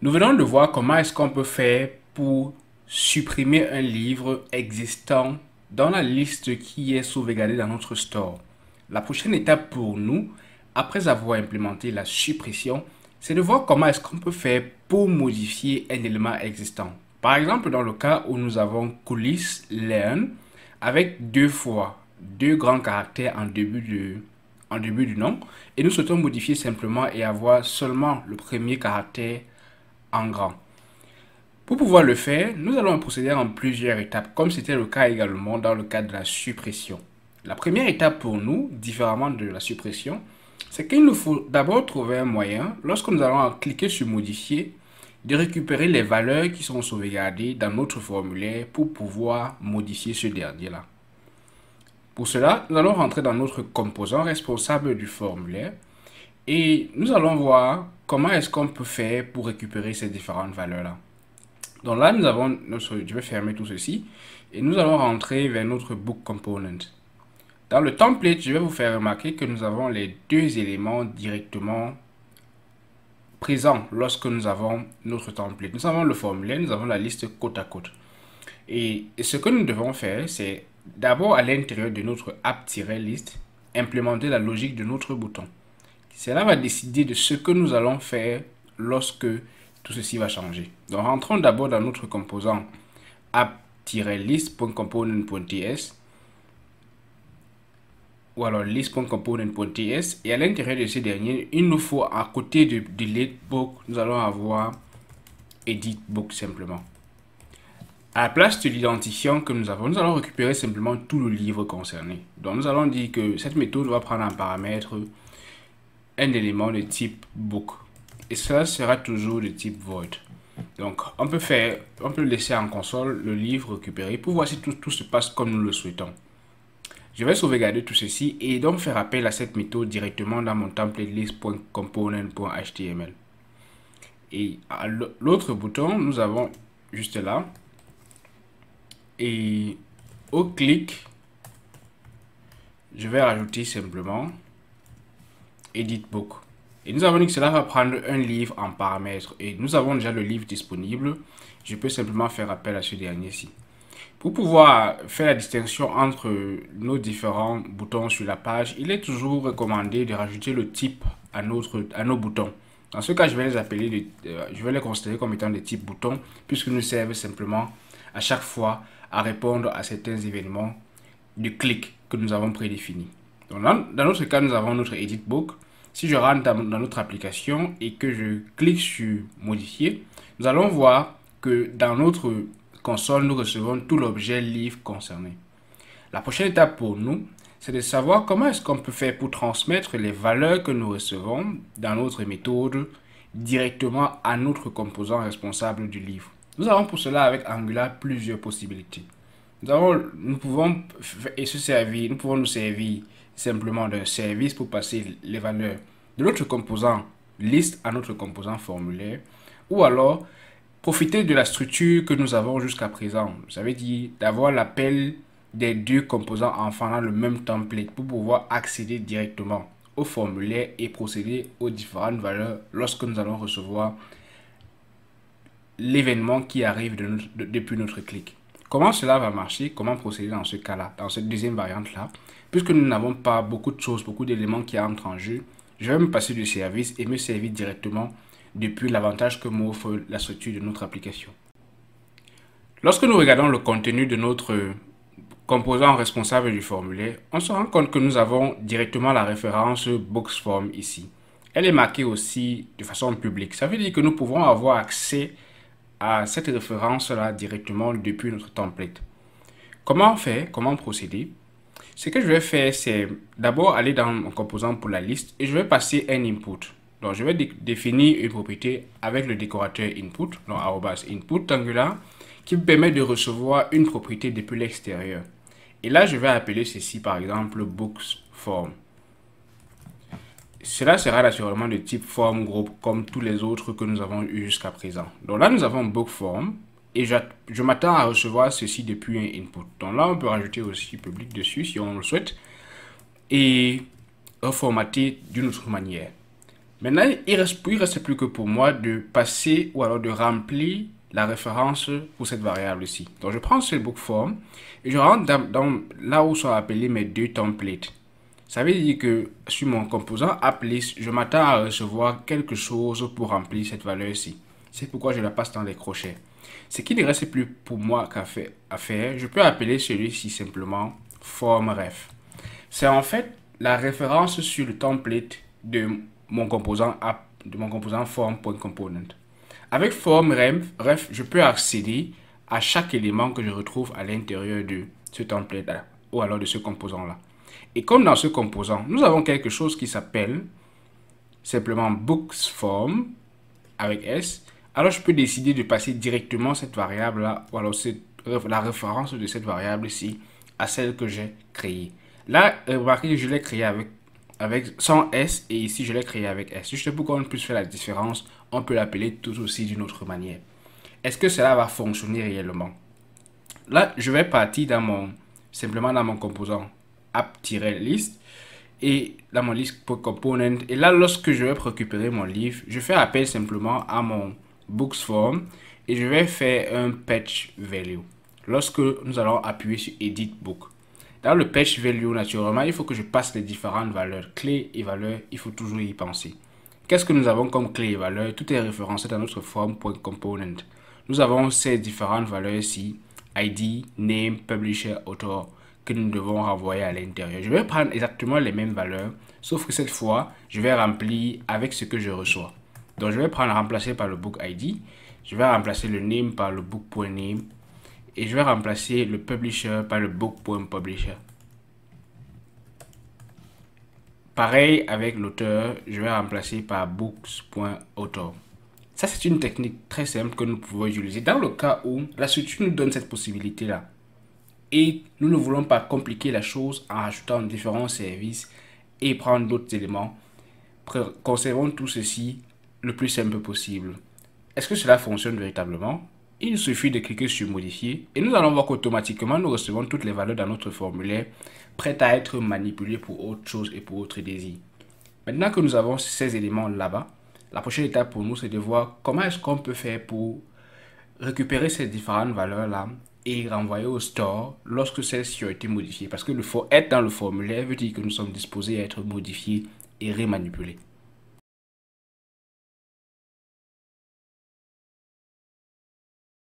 Nous venons de voir comment est-ce qu'on peut faire pour supprimer un livre existant dans la liste qui est sauvegardée dans notre store. La prochaine étape pour nous, après avoir implémenté la suppression, c'est de voir comment est-ce qu'on peut faire pour modifier un élément existant. Par exemple, dans le cas où nous avons coulisses learn avec deux grands caractères en début du nom, et nous souhaitons modifier simplement et avoir seulement le premier caractère en grand. Pour pouvoir le faire, nous allons procéder en plusieurs étapes, comme c'était le cas également dans le cas de la suppression. La première étape pour nous, différemment de la suppression, c'est qu'il nous faut d'abord trouver un moyen, lorsque nous allons cliquer sur modifier, de récupérer les valeurs qui sont sauvegardées dans notre formulaire pour pouvoir modifier ce dernier-là. Pour cela, nous allons rentrer dans notre composant responsable du formulaire et nous allons voir comment est-ce qu'on peut faire pour récupérer ces différentes valeurs-là. Donc là, nous avons je vais fermer tout ceci et nous allons rentrer vers notre book component. Dans le template, je vais vous faire remarquer que nous avons les deux éléments directement présents lorsque nous avons notre template. Nous avons le formulaire, nous avons la liste côte à côte. Et ce que nous devons faire, c'est d'abord à l'intérieur de notre app-list, implémenter la logique de notre bouton. Cela va décider de ce que nous allons faire lorsque tout ceci va changer. Donc rentrons d'abord dans notre composant app-list.component.ts ou alors list.component.ts et à l'intérieur de ce dernier, il nous faut à côté de delete book, nous allons avoir edit book simplement. À la place de l'identifiant que nous avons, nous allons récupérer simplement tout le livre concerné. Donc nous allons dire que cette méthode va prendre en paramètre un élément de type book. Et cela sera toujours de type void. Donc on peut laisser en console le livre récupéré pour voir si tout se passe comme nous le souhaitons. Je vais sauvegarder tout ceci et donc faire appel à cette méthode directement dans mon template list.component.html. Et à l'autre bouton, nous avons juste là. Et au clic, je vais rajouter simplement edit book. Et nous avons dit que cela va prendre un livre en paramètre. Et nous avons déjà le livre disponible. Je peux simplement faire appel à ce dernier-ci. Pour pouvoir faire la distinction entre nos différents boutons sur la page, il est toujours recommandé de rajouter le type à nos boutons. Dans ce cas, je vais les appeler, je vais les considérer comme étant des types boutons, puisque nous servent simplement à chaque fois à répondre à certains événements de clic que nous avons prédéfinis. Donc dans notre cas, nous avons notre edit book. Si je rentre dans notre application et que je clique sur modifier, nous allons voir que dans notre console, nous recevons tout l'objet livre concerné. La prochaine étape pour nous, c'est de savoir comment est-ce qu'on peut faire pour transmettre les valeurs que nous recevons dans notre méthode directement à notre composant responsable du livre. Nous avons pour cela avec Angular plusieurs possibilités. Nous pouvons nous servir simplement d'un service pour passer les valeurs de notre composant liste à notre composant formulaire, ou alors profiter de la structure que nous avons jusqu'à présent. Ça veut dire d'avoir l'appel des deux composants enfants dans le même template pour pouvoir accéder directement au formulaire et procéder aux différentes valeurs lorsque nous allons recevoir l'événement qui arrive depuis notre clic. Comment cela va marcher? Comment procéder dans ce cas-là, dans cette deuxième variante-là? Puisque nous n'avons pas beaucoup de choses, beaucoup d'éléments qui entrent en jeu, je vais me passer du service et me servir directement depuis l'avantage que m'offre la structure de notre application. Lorsque nous regardons le contenu de notre composant responsable du formulaire, on se rend compte que nous avons directement la référence Boxform ici. Elle est marquée aussi de façon publique. Ça veut dire que nous pouvons avoir accès à cette référence-là directement depuis notre template. Comment faire? Comment procéder? Ce que je vais faire, c'est d'abord aller dans mon composant pour la liste et je vais passer un input. Donc, je vais définir une propriété avec le décorateur input, donc @input Angular, qui me permet de recevoir une propriété depuis l'extérieur. Et là, je vais appeler ceci par exemple bookform. Cela sera naturellement de type form group comme tous les autres que nous avons eu jusqu'à présent. Donc là, nous avons bookform et je m'attends à recevoir ceci depuis un input. Donc là, on peut rajouter aussi public dessus si on le souhaite et reformater d'une autre manière. Maintenant, il reste plus que pour moi de passer ou alors de remplir la référence pour cette variable-ci. Donc, je prends ce book form et je rentre dans là où sont appelés mes deux templates. Ça veut dire que sur mon composant appList, je m'attends à recevoir quelque chose pour remplir cette valeur-ci. C'est pourquoi je la passe dans les crochets. Ce qui ne reste plus pour moi à faire, je peux appeler celui-ci simplement formRef. C'est en fait la référence sur le template de mon composant app, de mon composant form.component. Avec formRef, je peux accéder à chaque élément que je retrouve à l'intérieur de ce template-là ou alors de ce composant-là. Et comme dans ce composant, nous avons quelque chose qui s'appelle simplement booksForm avec S, alors je peux décider de passer directement cette variable-là, ou alors la référence de cette variable-ci à celle que j'ai créée. Là, remarquez que je l'ai créée avec sans S et ici je l'ai créé avec S. Juste pour qu'on puisse faire la différence, on peut l'appeler tout aussi d'une autre manière. Est-ce que cela va fonctionner réellement? Là, je vais partir simplement dans mon composant app-list et dans mon list.component. Et là, lorsque je vais récupérer mon livre, je fais appel simplement à mon booksForm et je vais faire un patch value. Lorsque nous allons appuyer sur Edit Book. Dans le patch value, naturellement, il faut que je passe les différentes valeurs. Clés et valeurs, il faut toujours y penser. Qu'est-ce que nous avons comme clés et valeurs? Tout est référencé dans notre form.component. Nous avons ces différentes valeurs ici. ID, name, publisher, author, que nous devons renvoyer à l'intérieur. Je vais prendre exactement les mêmes valeurs, sauf que cette fois, je vais remplir avec ce que je reçois. Donc, je vais remplacer par le book ID, je vais remplacer le name par le book.name, et je vais remplacer le publisher par le book.publisher. Pareil avec l'auteur, je vais remplacer par books.author. Ça, c'est une technique très simple que nous pouvons utiliser dans le cas où la structure nous donne cette possibilité-là. Et nous ne voulons pas compliquer la chose en ajoutant différents services et prendre d'autres éléments. Conservons tout ceci le plus simple possible. Est-ce que cela fonctionne véritablement? Il suffit de cliquer sur modifier et nous allons voir qu'automatiquement nous recevons toutes les valeurs dans notre formulaire prêtes à être manipulées pour autre chose et pour autre désir. Maintenant que nous avons ces éléments là-bas, la prochaine étape pour nous, c'est de voir comment est-ce qu'on peut faire pour récupérer ces différentes valeurs-là et renvoyer au store lorsque celles-ci ont été modifiées. Parce que être dans le formulaire veut dire que nous sommes disposés à être modifiés et remanipulés.